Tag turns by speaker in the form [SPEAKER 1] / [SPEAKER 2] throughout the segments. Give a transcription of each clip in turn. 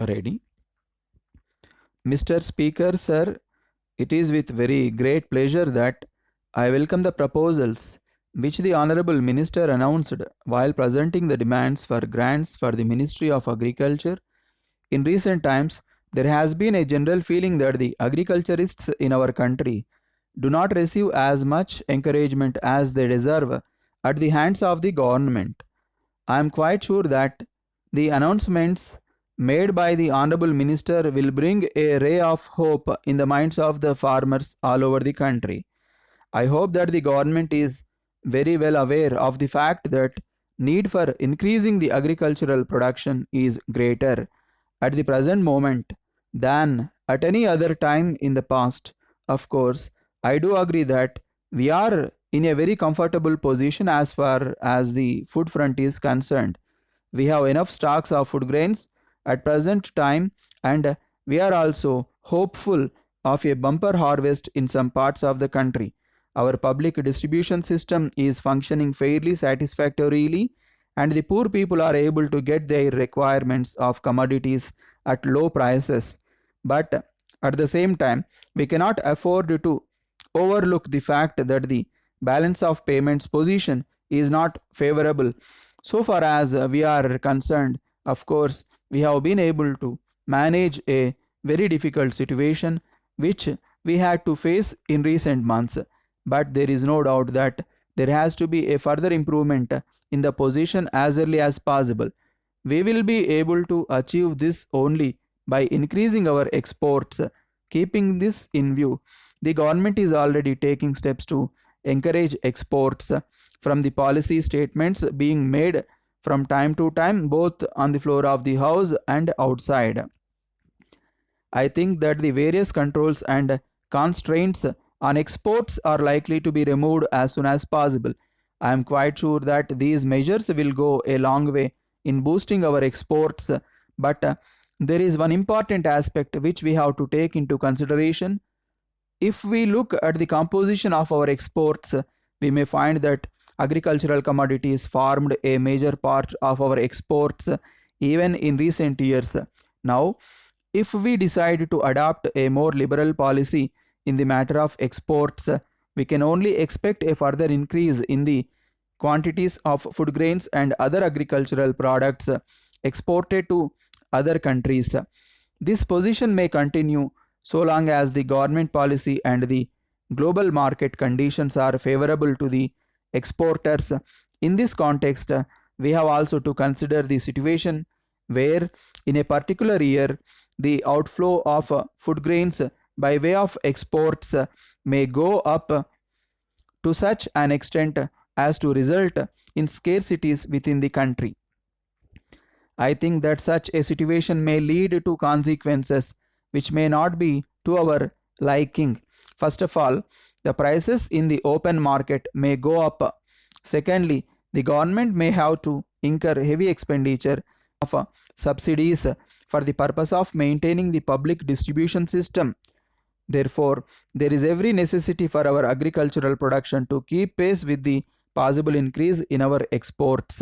[SPEAKER 1] Ready? Mr. Speaker, sir, it is with very great pleasure that I welcome the proposals which the Honorable Minister announced while presenting the demands for grants for the Ministry of Agriculture. In recent times, there has been a general feeling that the agriculturists in our country do not receive as much encouragement as they deserve at the hands of the government. I am quite sure that the announcements made by the Honorable Minister will bring a ray of hope in the minds of the farmers all over the country. I hope that the government is very well aware of the fact that need for increasing the agricultural production is greater at the present moment than at any other time in the past. Of course, I do agree that we are in a very comfortable position as far as the food front is concerned. We have enough stocks of food grains at present time, and we are also hopeful of a bumper harvest in some parts of the country. Our public distribution system is functioning fairly satisfactorily, and the poor people are able to get their requirements of commodities at low prices. But at the same time, we cannot afford to overlook the fact that the balance of payments position is not favorable. So far as we are concerned, of course, we have been able to manage a very difficult situation which we had to face in recent months. But there is no doubt that there has to be a further improvement in the position as early as possible. We will be able to achieve this only by increasing our exports. Keeping this in view, the government is already taking steps to encourage exports from the policy statements being made from time to time, both on the floor of the house and outside. I think that the various controls and constraints on exports are likely to be removed as soon as possible. I am quite sure that these measures will go a long way in boosting our exports, but there is one important aspect which we have to take into consideration. If we look at the composition of our exports, we may find that agricultural commodities formed a major part of our exports even in recent years. Now, if we decide to adopt a more liberal policy in the matter of exports, we can only expect a further increase in the quantities of food grains and other agricultural products exported to other countries. This position may continue so long as the government policy and the global market conditions are favorable to the exporters. In this context, we have also to consider the situation where, in a particular year, the outflow of food grains by way of exports may go up to such an extent as to result in scarcities within the country. I think that such a situation may lead to consequences which may not be to our liking. First of all, the prices in the open market may go up. Secondly, the government may have to incur heavy expenditure of subsidies for the purpose of maintaining the public distribution system. Therefore, there is every necessity for our agricultural production to keep pace with the possible increase in our exports.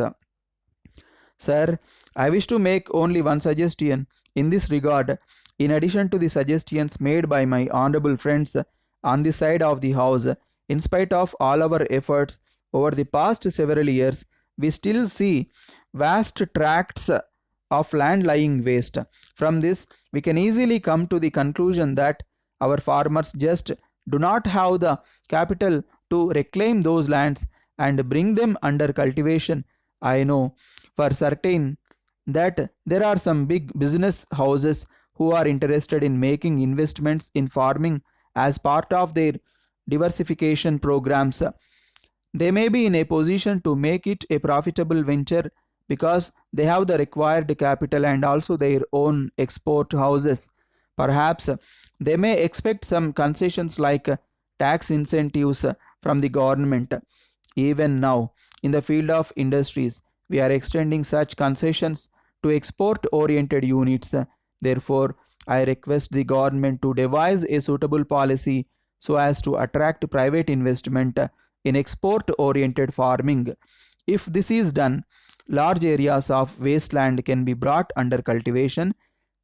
[SPEAKER 1] Sir, I wish to make only one suggestion in this regard, in addition to the suggestions made by my honorable friends on the side of the house. In spite of all our efforts over the past several years, we still see vast tracts of land lying waste. From this, we can easily come to the conclusion that our farmers just do not have the capital to reclaim those lands and bring them under cultivation. I know for certain that there are some big business houses who are interested in making investments in farming as part of their diversification programs. They may be in a position to make it a profitable venture because they have the required capital and also their own export houses. Perhaps they may expect some concessions like tax incentives from the government. Even now, in the field of industries, we are extending such concessions to export oriented units. Therefore, I request the government to devise a suitable policy so as to attract private investment in export oriented farming. If this is done, large areas of wasteland can be brought under cultivation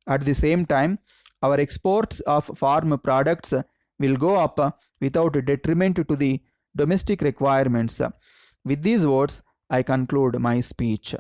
[SPEAKER 1] At the same time, our exports of farm products will go up without detriment to the domestic requirements. With these words, I conclude my speech.